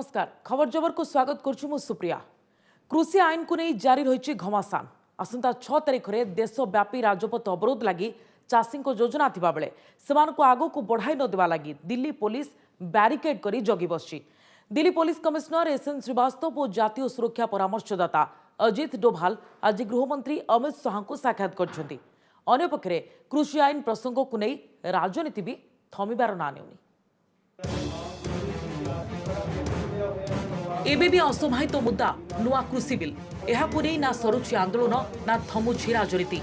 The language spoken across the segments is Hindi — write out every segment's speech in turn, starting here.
नमस्कार खबर जबर को स्वागत करुछु मु सुप्रिया। कृषि आईन को नहीं जारी रही घमासान। आसंता 6 तारिख में देशव्यापी राजपथ अवरोध लगी चाषी योजना थिबा बेले सेमानकु आगो को बढ़ाई न देवा लगी दिल्ली पुलिस बैरिकेड करी जगी बसची। Delhi police commissioner SN Srivastava और जातीय सुरक्षा परामर्शदाता अजित डोभाल आज गृहमंत्री अमित शाह को साक्षात करछंती। अन्य पक्षरे कृषि आईन प्रसंग को नहीं राजनीति भी थमिबार ना नेउनी। एबे भी असमाहित मुद्दा नुआ कृषि बिल यह ना सरुची आंदोलन ना थमुची राजनीति।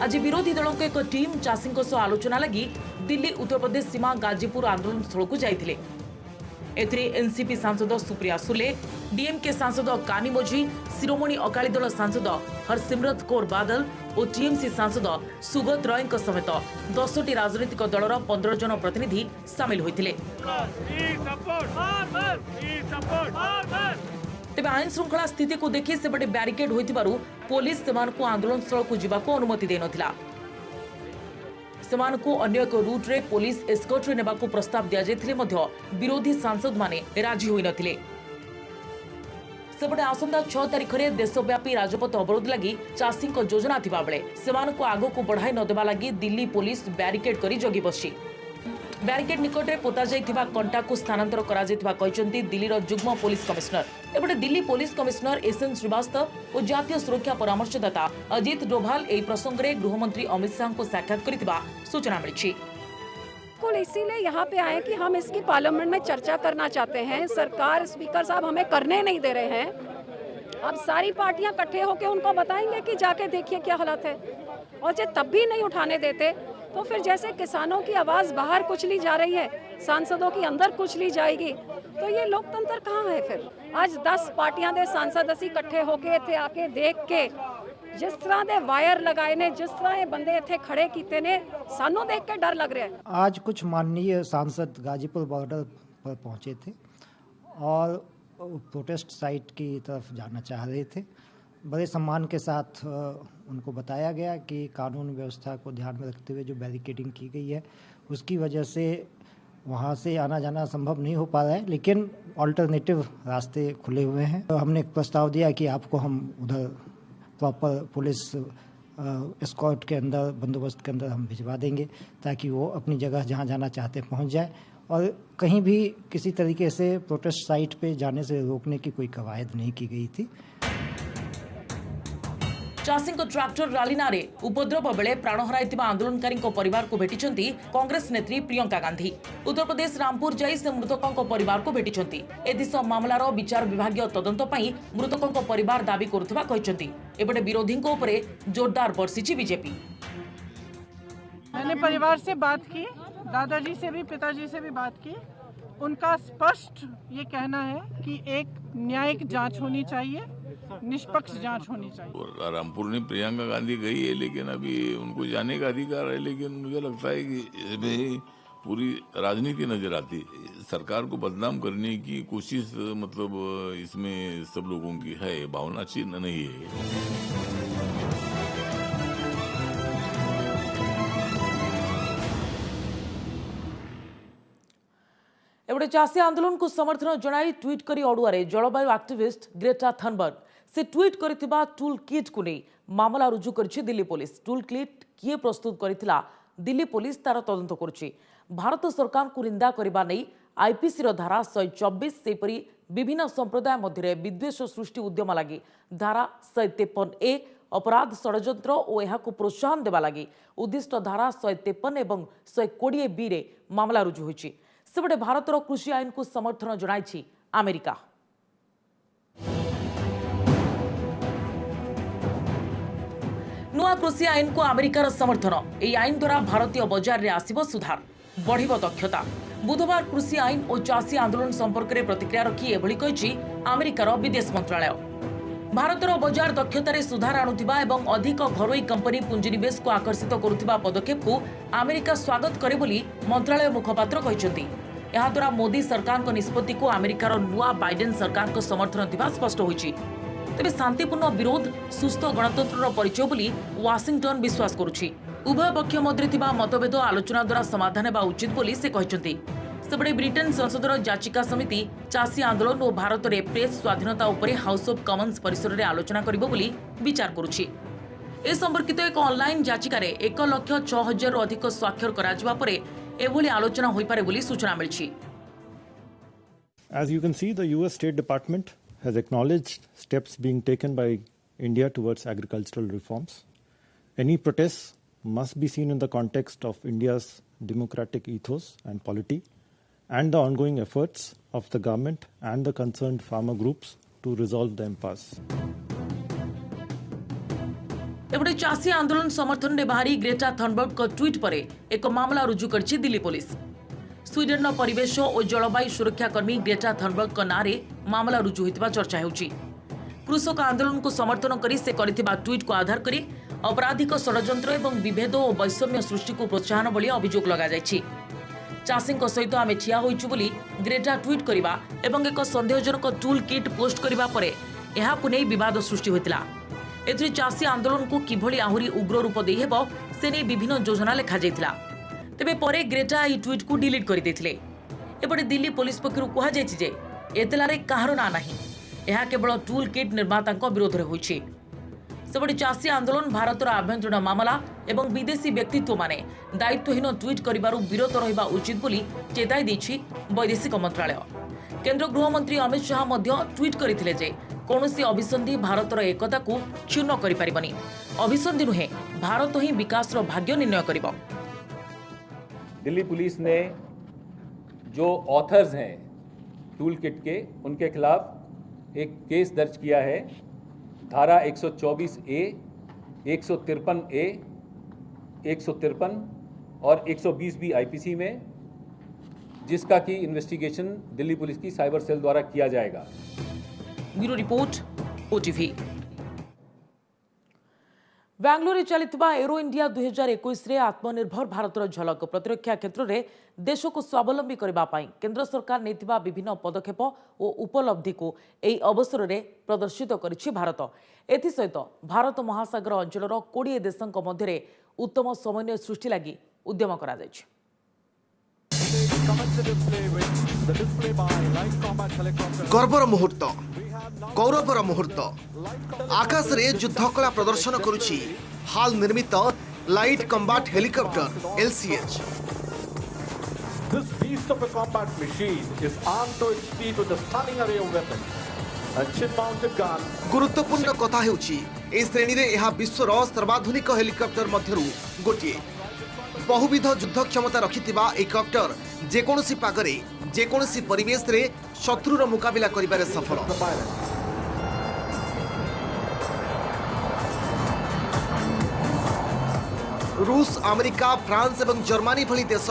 आज विरोधी दलों के एक टीम चाषी आलोचना लगी दिल्ली उत्तर प्रदेश सीमा गाजीपुर आंदोलन स्थल को जाइथिले। एथिरे एनसीपी सांसद सुप्रिया सुले, डीएमके सांसद कानिमोझी, शिरोमणि अकाली दल सांसद हरसिमरत कौर बादल और टीएमसी सांसद सुगत रॉय समेत 10टी राजनीतिक दलर 15 जन प्रतिनिधि सामिल होइथिले। तेबे आईन श्रृंखला स्थिति को देखि सेपटे बैरिकेड होइथिबारु पुलिस सेमानकु आंदोलन स्थल को जिबाको अनुमति दे नथिला। सेमानकु अन्य एक रूट रे पुलिस एस्कॉर्ट रे नेबाकु प्रस्ताव दिया जायथिले मध्य विरोधी सांसद माने राजी होई नथिले। सेपटे आसंता 6 तारिख में देशव्यापी राजपथ अवरोध लगी चाषी योजना थिबा बेले सेमानकु आगो को बढ़ाई न देवा लगी दिल्ली पुलिस बैरिकेड करी जगी बसची। बैरिकेड निकट में पोता जाइथिबा कंटा को स्थानांतर करा जाइथिबा कहचंती दिल्लीर जुग्म पुलिस कमिश्नर। एपटे Delhi police commissioner SN Srivastava और जातीय सुरक्षा परामर्शदाता अजित डोभाल एही प्रसंग में गृहमंत्री अमित शाह को साक्षात करिथिबा सूचना मिली। इसीलिए यहाँ पे आए कि हम इसकी पार्लियामेंट में चर्चा करना चाहते हैं। सरकार स्पीकर साहब हमें करने नहीं दे रहे हैं। अब सारी पार्टियां इकट्ठे होकर उनको बताएंगे कि जाके देखिए क्या हालत है, और जो तब भी नहीं उठाने देते तो फिर जैसे किसानों की आवाज़ बाहर कुचली जा रही है, सांसदों की अंदर कुचली जाएगी, तो ये लोकतंत्र कहाँ है फिर। आज 10 पार्टियां दे सांसद असी इकट्ठे होके थे आके देख के जिस तरह दे वायर लगाए ने, जिस तरह ये बंदे इतने खड़े कीते ने, सानू देख के डर लग रहा है। आज कुछ माननीय सांसद गाजीपुर बॉर्डर पर पहुंचे थे और प्रोटेस्ट साइट की तरफ जाना चाह रहे थे। बड़े सम्मान के साथ उनको बताया गया कि कानून व्यवस्था को ध्यान में रखते हुए जो बैरिकेडिंग की गई है उसकी वजह से वहाँ से आना जाना संभव नहीं हो पा रहा है, लेकिन अल्टरनेटिव रास्ते खुले हुए हैं। तो हमने एक प्रस्ताव दिया कि आपको हम उधर प्रॉपर पुलिस एस्कॉर्ट के अंदर, बंदोबस्त के अंदर हम भिजवा देंगे ताकि वो अपनी जगह जहाँ जाना चाहते हैं पहुँच जाए, और कहीं भी किसी तरीके से प्रोटेस्ट साइट पे जाने से रोकने की कोई कवायद नहीं की गई थी। चाषी ट्रैक्टर रैली नारे उपद्रव बेले प्राण हराई आंदोलनकारी परिवार को भेटिछंती कांग्रेस नेत्री प्रियंका गांधी। उत्तर प्रदेश रामपुर जाई से मृतकों परिवार को भेटिछंती। एदिस मामलार विचार विभागीय तदंत पई मृतकों परिवार दाबी करुथिबा कहचंती। एपटे विरोधी उपरे जोरदार बरसिछि बीजेपी। मैंने परिवार से बात की, दादाजी से भी, पिताजी से भी बात की। उनका स्पष्ट ये कहना है कि एक न्यायिक जांच होनी चाहिए, निष्पक्ष जांच होनी चाहिए। रामपुर में प्रियंका गांधी गई है, लेकिन अभी उनको जाने का अधिकार है, लेकिन मुझे लगता है कि इसमें पूरी राजनीति नजर आती है। सरकार को बदनाम करने की कोशिश मतलब इसमें सब लोगों की है, भावना अच्छी नहीं है। एवडे चाषी आंदोलन को समर्थन जणाई ट्वीट करी अड़ुआरे जलवायु एक्टिविस्ट ग्रेटा थनबर्ग से ट्वीट करिथिबा टूल किट को नहीं मामला रुजु करछि दिल्ली पुलिस। टूल किट किए प्रस्तुत करिथिला दिल्ली पुलिस तार तदंत करुछि। भारत सरकार को निंदा करबा नहीं आईपीसी रो धारा 124 सेपरी विभिन्न संप्रदाय मध्य विद्वेष सृष्टि उद्यम लगी धारा 153A अपराध षड्यंत्र और यह प्रोत्साहन देवा लगी उद्दिष्ट धारा 153 एवं 120B रे मामला रुजु होइछि। सेपटे भारतर कृषि आईन को समर्थन जणाइछि अमेरिका। नुआ कृषि आईन को अमेरिकार समर्थन। यह आईन द्वारा भारतीय बाजार रे आसिबो सुधार, बढ़िबो दक्षता। बुधवार कृषि आईन और चाषी आंदोलन संपर्क में प्रतिक्रिया रखी एभली कहिछि अमेरिकार विदेश मंत्रालय। भारतर बाजार दक्षतार सुधार आणुथिबा एवं अधिक घरोई कंपनी पुंजीनिवेश को आकर्षित करुथिबा पदक्षेप को अमेरिका स्वागत करे बोली मंत्रालय मुखपात्र कहिसंती। यह द्वारा मोदी सरकार निष्पत्ति को अमेरिकार नुआ बाइडेन सरकार को समर्थन थिबा स्पष्ट होइछि। तेबे शांतिपूर्ण विरोध सुस्थ गणतंत्र परिचय बोली वाशिंगटन विश्वास करुछि। उभय पक्ष मध्य थिबा मतभेद आलोचना द्वारा समाधान हेबा उचित बोली से कहछन्ती। सेपटे ब्रिटेन संसदर याचिका समिति चाषी आंदोलन और भारत में प्रेस स्वाधीनता उपरे हाउस ऑफ कॉमन्स परिसर में आलोचना करिबो बोली विचार करुछि। ए संपर्कित एक ऑनलाइन याचिका 1,06,000 अधिक स्वाक्षर कराजिबा परे एभली आलोचना होई पारे बोली सूचना मिलछि। As you can see, the US State Department has acknowledged steps being taken by India towards agricultural reforms. Any protests must be seen in the context of India's democratic ethos and polity and the ongoing efforts of the government and the concerned farmer groups to resolve the impasse. एपटे चाषी आंदोलन समर्थन में बाहरी ग्रेटा थनबर्ग को ट्वीट पर एक मामला रुजु करछि दिल्ली पुलिस। स्वीडेन परिवेश और जलवायु सुरक्षा कर्मी ग्रेटा थनबर्ग नारे मामला रुजु होइतिबा चर्चा हेउछि। कृषक आंदोलन को समर्थन करी से करथिबा ट्वीट को आधार करी अपराधिक षड्यंत्र एवं विभेद और वैषम्य सृष्टि को प्रोत्साहन बोली अभियोग लगा जायछि। चाषी सहित आमे ठिया होइछु बोली ग्रेटा ट्वीट करिबा एवं एक संदेहजनक टूल किट पोस्ट करिबा परे एहाकु नै विवाद सृष्टि होइतिला। एथि चाषी आंदोलन को किभली आहुरी उग्र रूप देई हेबो से नै विभिन्न योजना लेखा जायतिला। तेबे परे ग्रेटा ई ट्वीट को डिलीट करि दैथिले। एपटे दिल्ली पुलिस पक्षरु कुहा जायछि जे एतलारे काहर ना नाही, एहा केवल टूल किट निर्मातांक विरोध रे होइछि। सेपटे चाषी आंदोलन भारतर आभ्यंतरीण मामला एवं विदेशी व्यक्तित्व माने दायित्वहीन ट्वीट करिबारु विरत रहिबा उचित बोली चेताई दैछि वैदेशिक मंत्रालय। केंद्र गृहमंत्री अमित शाह मध्य ट्वीट करथिले जे कौनसी अभिसंधि भारतर एकता को क्षुण्ण करि परिबनी। अभिसंधि नुहे भारत ही विकास रो भाग्य निर्णय करिबो। दिल्ली पुलिस ने जो ऑथर्स हैं टूल किट के, उनके खिलाफ एक केस दर्ज किया है धारा 124A, 153A, 153 और 120B IPC में, जिसका कि इन्वेस्टिगेशन दिल्ली पुलिस की साइबर सेल द्वारा किया जाएगा। Bureau report OTV. बेंगलुरु चलिथिबा एरो इंडिया 2021 रे आत्मनिर्भर भारतर झलक प्रतिरक्षा क्षेत्र में देश को स्वावलंबी करबा पई केंद्र सरकार नेतिबा विभिन्न पदक्षेप और उपलब्धि को एई अवसर रे प्रदर्शित करिछि भारत। एथि सहित भारत महासागर अंचलर 20 देशक मध्य उत्तम समन्वय सृष्टि लागि उद्यम करा जायछि। गर्वर मुहूर्त, गौरवर मुहूर्त, आकाश रे युद्ध कला प्रदर्शन करुछि हाल निर्मित light कम्बाट helicopter LCH। This beast of a combat machine is armed to its teeth with a stunning array of weapons. A chin-mounted gun. गुरुत्वपूर्ण कथा हेउछि ए श्रेणी रे एहा विश्वर सर्वाधुनिक हेलिकॉप्टर मध्यरु गोटिए। बहुविध युद्ध क्षमता रखिथिबा ए कॉप्टर जेकोनसी पागरे जेकोनसी परिवेश रे शत्रुर मुकाबिला करिबारे सफल। रूस, अमेरिका, फ्रांस एवं जर्मनी भली देश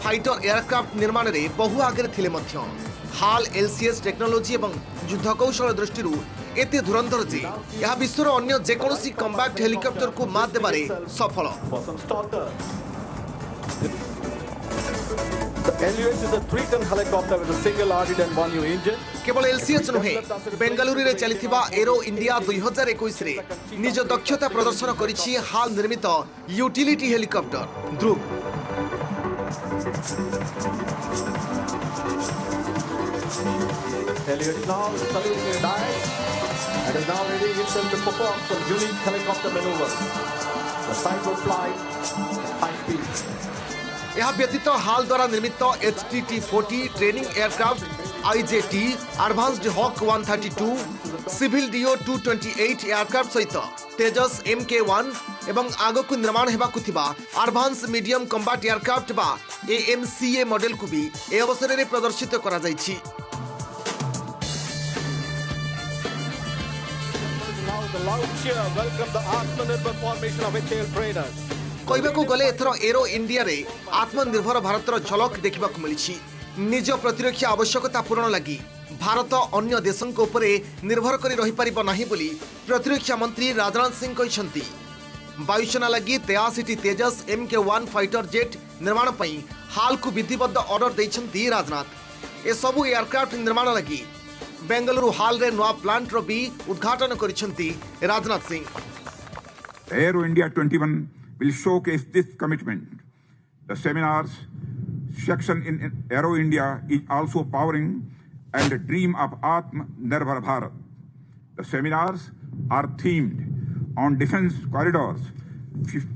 फाइटर एयरक्राफ्ट निर्माण रे बहु आगे थिले मध्य हाल LCH टेक्नोलोजी एवं युद्ध कौशल दृष्टि एते धुरंधर जे यह विश्वर अन्य जेकोनसी कम्बैक्ट हेलिकॉप्टर को मात देबारे सफल। The LUH is a 3-ton helicopter with a single RD-10 engine. केवल LCH नुहे बेंगलुरु रे चलिथिबा एरो इंडिया 2021 रे निज दक्षता प्रदर्शन करिछि हाल निर्मित utility helicopter Dhruv. LUH now is saluting a dive and is now ready itself to perform some unique helicopter maneuvers. The site will fly at high speed. यह व्यतीत हाल द्वारा निर्मित HTT-40 training aircraft IJT, advanced Hawk 132, civil DO 228 aircraft सहित तेजस MK1 एवं आगकु निर्माण हेबाकु थिबा एडवांस मीडियम कम्बाट एयरक्राफ्ट बा AMCA मॉडल को भी ए अवसर रे प्रदर्शित करा जायछि। Now the loud cheer welcome the Atmanirbhar formation of HAL trainers. कहबाकू गले एथर एरो इंडिया रे आत्मनिर्भर भारतर झलक देखा मिली। निज प्रतिरक्षा आवश्यकता पूरण लगी भारत अन्य देशों उपरे निर्भर करी रही परिबो नाही बोली प्रतिरक्षा मंत्री राजनाथ सिंह कहछंती। वायुसेना लगी 83 तेजस MK1 फाइटर जेट निर्माण पई हाल को विधिबद्ध ऑर्डर दैछंती राजनाथ। ए सबु एयरक्राफ्ट निर्माण लगी बेंगलुरु हाल रे नवा प्लांट रो भी उद्घाटन करिछंती Rajnath Singh. Aero India 21 will showcase this commitment. The seminars section in Aero India is also powering and the dream of Atmanirbhar Bharat. The seminars are themed on defense corridors,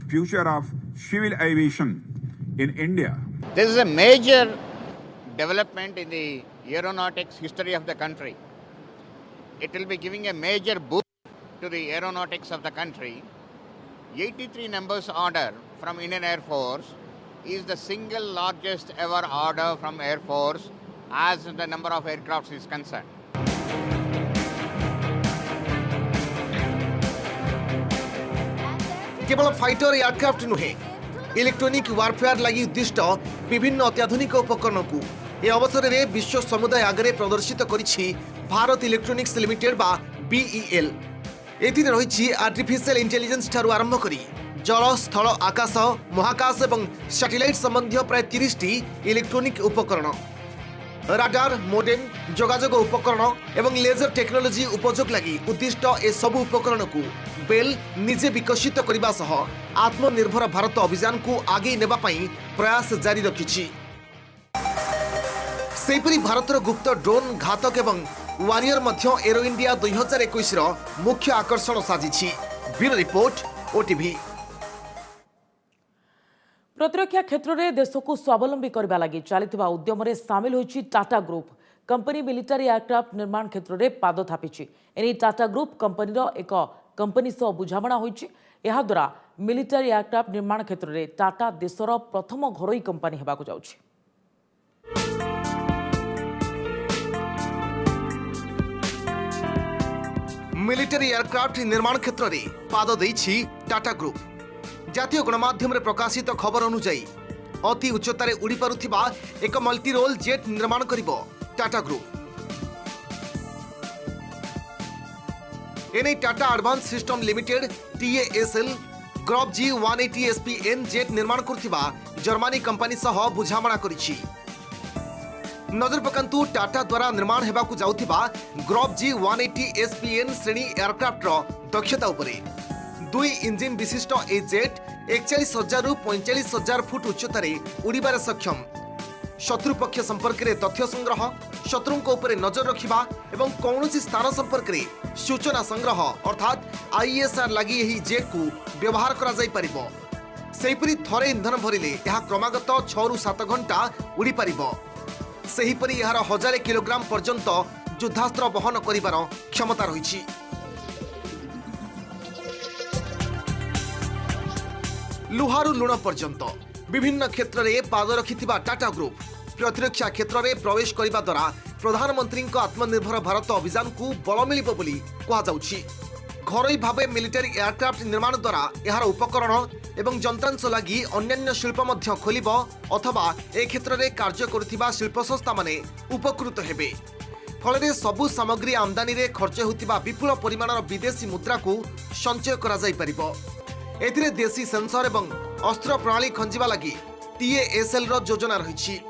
future of civil aviation in India. This is a major development in the aeronautics history of the country. It will be giving a major boost to the aeronautics of the country. 83 numbers order from Indian Air Force is the single largest ever order from Air Force as the number of aircrafts is concerned. केवल फाइटर एयरक्राफ्ट नुहे इलेक्ट्रोनिक वारफेयर लगी उद्दिष्ट विभिन्न अत्याधुनिक उपकरण को ए अवसर में विश्व समुदाय आगे प्रदर्शित करिछि भारत इलेक्ट्रोनिक्स लिमिटेड बा बीईएल। एथिरे रहिछि आर्टिफिशियल इंटेलिजेंस ठारू आरंभ करी जल स्थल आकाश महाकाश एवं सैटेलाइट संबंधी प्राय 30टी इलेक्ट्रोनिक उपकरण राडार मोडेम जोगाजोग उपकरण एवं लेजर टेक्नोलोजी उपयोग लगी उद्दिष्ट ए सबु उपकरण को बेल निजे विकसित करने सह आत्मनिर्भर भारत अभियान को आगे नेबा पई प्रयास जारी रखिछि। सेहिपरि भारतर गुप्त ड्रोन घातक एवं वारियर मध्य एरो इंडिया 2021 रो मुख्य आकर्षण साजिछि। Bureau report OTV. प्रतिरक्षा क्षेत्र में देश को स्वावलंबी करने लगी चलता उद्यम सामिल होइछि Tata group. Company military aircraft निर्माण क्षेत्र में पाद थापिछि। एने टाटा ग्रुप कंपनी एक कंपनी सह बुझामणा होइछि। एहा द्वारा मिलिटारी एयरक्राफ्ट निर्माण क्षेत्र में टाटा देशर प्रथम घरोई कंपनी हेबाकु जाउछि। मिलिटारी एयरक्राफ्ट निर्माण क्षेत्र में पाद देइछि टाटा ग्रुप। जातीय गणमाध्यम रे प्रकाशित खबर अनुसार अति उच्चतार उड़ी पारुथिबा एक मल्टी रोल जेट निर्माण करिबो टाटा ग्रुप। एने Tata advance system limited TASL Groq G180 SPN jet निर्माण करथिबा जर्मनी कंपनी सह बुझामणा करिछि। नजर पकांतु टाटा द्वारा निर्माण हेबाकु जाउथिबा ग्रॉप G180 SPN श्रेणी एयरक्राफ्ट रो दक्षता उपरे। 2 इंजिन विशिष्ट ए जेट 41,000 रु 45,000 फुट उच्चतार उड़ीबार सक्षम। शत्रु पक्ष संपर्क में तथ्य संग्रह शत्रुओं उपरे नजर रखिबा एवं कौनसी स्थान संपर्क में सूचना संग्रह अर्थात ISR लगी यही जेट को व्यवहार करा जाई परिबो। सेहिपरि थरे इंधन भरिले यह क्रमागत 6 रु 7 घंटा उड़ी परिबो। सेहिपरि यार 1000 किलोग्राम पर्यंत युद्धास्त्र बहन करिबार क्षमता रहिछि। लुहारू लुण पर्यंत विभिन्न क्षेत्र में पाद रखिथिबा टाटा ग्रुप प्रतिरक्षा क्षेत्र में प्रवेश करने द्वारा प्रधानमंत्री आत्मनिर्भर भारत अभियान को बल मिलिबो बोली कहा जाउछि। घरोई भावे मिलिटारी एयरक्राफ्ट निर्माण द्वारा यार उपकरण एवं जंत्रांश लगी अन्यान्य शिल्प मध्य खोलिबो अथवा ए क्षेत्र में कार्य करुथिबा शिल्प संस्था माने उपकृत हेबे। फल सबु सामग्री आमदानी रे खर्च होतिबा विपुल परिमाणर विदेशी मुद्रा को संचय करा जाई परिबो। एथिरे देशी सेंसर एवं अस्त्र प्रणाली खंजिबा लगी TASL रो योजना रहिछि।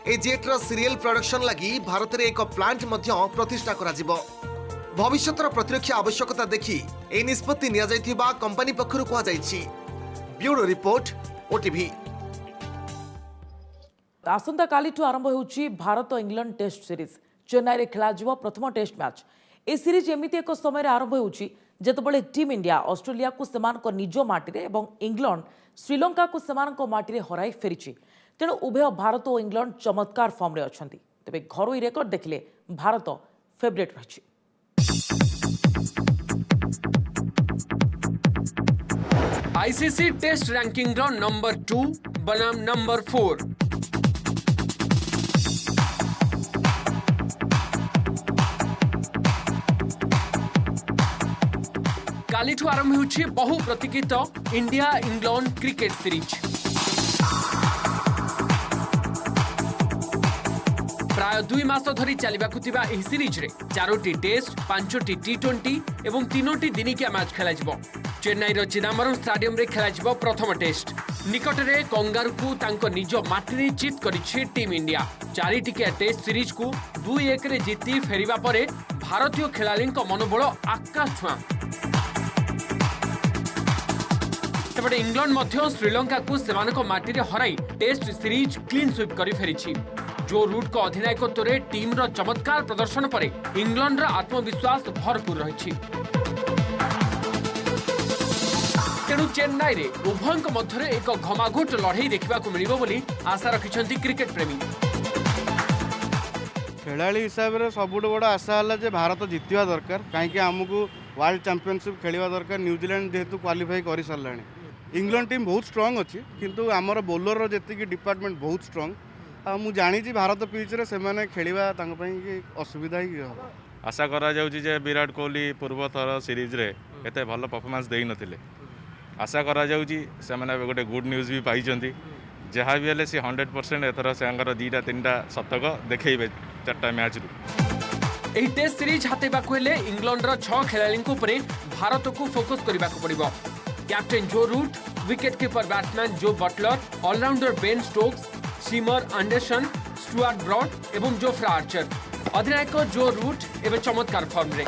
ए जेट रो सीरियल प्रोडक्शन लगी भारत रे एक प्लांट मध्य प्रतिष्ठा करा जिवो। भविष्यतर प्रतिरक्षा आवश्यकता देखि ए निष्पत्ति निया जाइथिबा कंपनी पक्षरु कहा जाइछि। Bureau report OTV. आसंता कालीठू आरंभ होउछि Bharat England test series. Chennai रे खेला जिवो प्रथम टेस्ट मैच। ए सीरीज एमिति एक समय रे आरंभ होउछि जेतबळे टीम इंडिया ऑस्ट्रेलिया को सेमानक निज माटी एवं इंग्लैंड श्रीलंका को सेमानक माटी हराई फेरिछि। तेणु उभय भारत और इंग्लैंड चमत्कार फॉर्म रे अछंती। तेबे घरोई रेकर्ड देखिले भारत फेवरेट रहिछि। आईसीसी टेस्ट रैंकिंग रो नंबर 2 बनाम नंबर 4। कालीठू आरंभ होउछि बहु प्रतीक्षित इंडिया इंग्लैंड क्रिकेट सीरीज। प्राय 2 मास धरी चलिबाकु थिबा एही सीरीज रे 4टी टेस्ट 5टी T20 एवं 3टी दिनिकिया मैच खेलाजिबो। चेन्नई रो चिदम्बरम स्टेडियम रे खेलाजिबो प्रथम टेस्ट। निकटरे कंगारू को तांको निज माटी चित करिछि टीम इंडिया। 4 टिकिया टेस्ट सीरीज को 2-1 रे जीति फेरिबा परे भारतीय खेलाड़ीଙ୍କ मनोबल आकाश छुआ। सेपटे इंग्लैंड मध्य श्रीलंका को सेमानक माटी हराई टेस्ट सीरीज क्लीन स्वीप कर फेरी। जो रूट को अधिनायकत्व रे टीम रो चमत्कार प्रदर्शन पर इंग्लैंड रा आत्मविश्वास भरपूर रही। तेणु चेन्नई रे उभयों मध्य एक घमाघोट लड़ाई देखा मिलिबो बोली आशा रखिछन्ति क्रिकेट प्रेमी। खेलाड़ी हिसाब से सबुठ बड़ आशा है भारत जितवा दरकार कहीं आमको वर्ल्ड चैंपियनशिप खेलवा दरकार। न्यूजीलैंड जेहेतु क्वालिफाई कर सारा। इंग्लैंड टीम बहुत स्ट्रांग अच्छी किंतु आमर बोलर जी डिपार्टमेंट बहुत स्ट्रांग। मु जानी भारत पिच रे से खेलवा असुविधा ही हम। आशा करा जाउची जे विराट कोहली पूर्व थर सीरीज रे एते भल परफॉर्मेंस देई नथिले। आशा करा जाउची से माने गोटे गुड न्यूज भी पाइछन्ती। जहाँ भी हेले सी 100% एथर से दुईटा तीनटा शतक देखेबे 4टा मैच रु। एही टेस्ट सीरीज हातेबाकु हेले इंग्लैंड रो 6 खेलाड़ींको उपरे भारत को फोकस करबाकू पड़िबो। Captain Joe Root, wicket keeper batsman Jos Buttler, allrounder Ben Stokes, seamer Anderson, Stuart Broad एवं जोफ्रा आर्चर। अधिनायक जो रूट एवं चमत्कार फॉर्म रे।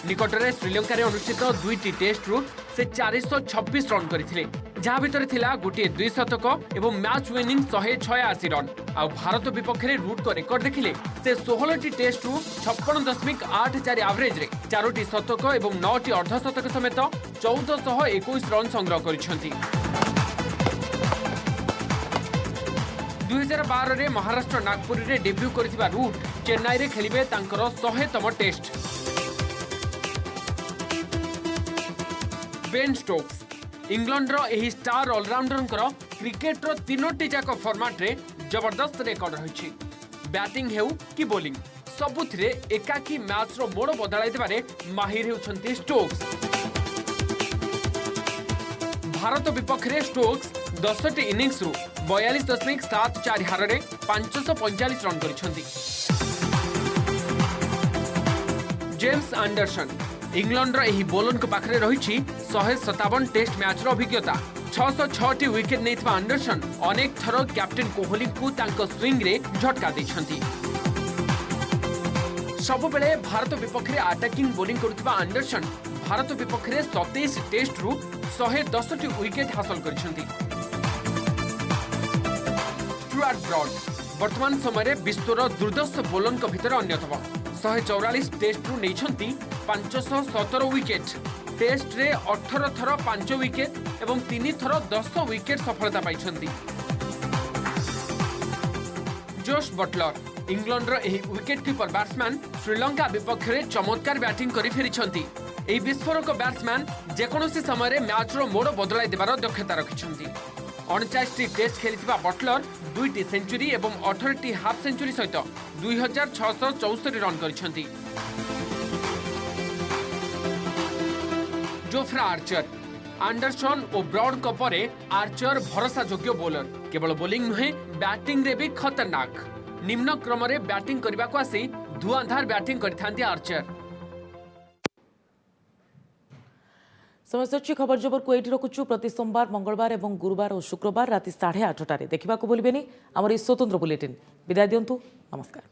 निकटरे श्रीलंका रे अनुष्ठित 2टी टेस्ट रु से 426 रन करथिले, जहाँ भितर थिला गोटे 2 शतक एवं मैच विनिंग 186 रन। आ भारत विपक्ष रे रूट को रिकॉर्ड देखिले से 16टी टेस्ट रु 56.84 एवरेज रे 4टी शतक एवं 9टी अर्धशतक समेत 1421 रन संग्रह करिसेंती। 2012 रे महाराष्ट्र नागपुर रे डेब्यू करथिबा रूट चेन्नई रे खेलिबे तांकर 100तम टेस्ट। बेन स्टोक्स इंग्लैंड रो एही स्टार ऑलराउंडर क्रिकेट रो 3टी जाक फॉर्मेट रे जबरदस्त रिकॉर्ड रही। बैटिंग हेउ कि बॉलिंग सबुथिरे एकाकी मैच रो मोड़ बदलाई देबारे माहिर हेउछन्ती स्टोक्स। भारत विपक्ष रे स्टोक्स 10टी इनिंग्स रु 42.74 हार रे 545 रन करिसेंती। जेम्स एंडरसन इंग्लैंड रो एही बोलर को पाखरे रही 157 टेस्ट मैच रो अभिज्ञता। 606टी विकेट नेथिबा एंडरसन अनेक थर कैप्टेन कोहली को तांको स्विंग रे झटका दैछन्ती। सब बेले भारत विपक्ष रे अटैकिंग बॉलिंग करथिबा एंडरसन भारत विपक्ष रे 27 टेस्ट रु 110टी विकेट हासिल करिसेंती। स्टुअर्ट ब्रॉड वर्तमान समय विश्वर दुर्दर्श बोलर भितर अन्यतम। 144 टेस्ट रु नेछन्ती 517 विकेट। टेस्ट रे 18 थर 5 विकेट एवं 3 थर 10 विकेट सफलता पाइछन्ती। जोश बटलर इंग्लैंड रो एही विकेट कीपर बैट्समैन श्रीलंका विपक्ष रे चमत्कार बैटिंग करि फेरिछन्ती। एही विस्फोरक बैट्समैन जेकोनोसी समय रे मैच रो मोड़ बदलाई देबार दक्षता रखिछन्ती। 49टी टेस्ट खेलिथिबा बटलर 2टी सेंचुरी एवं 18टी हाफ सेंचुरी सहित 2674 रन करिछन्ती। जोफ्रा आर्चर एंडरसन और ब्रॉड को परे आर्चर भरोसा योग्य बोलर। केवल बोलिंग नुहे बैटिंग रे भी खतरनाक। निम्न क्रम रे बैटिंग करबा को आसी धुआंधार बैटिंग करथांती आर्चर। समस्त खबर जबर को एठी रखुछु। प्रति सोमवार, मंगलवार एवं गुरुवार और शुक्रवार राति 8:30 देखा भूलिबेनी आमर स्वतंत्र बुलेटिन। विदाय दियंतु। नमस्कार।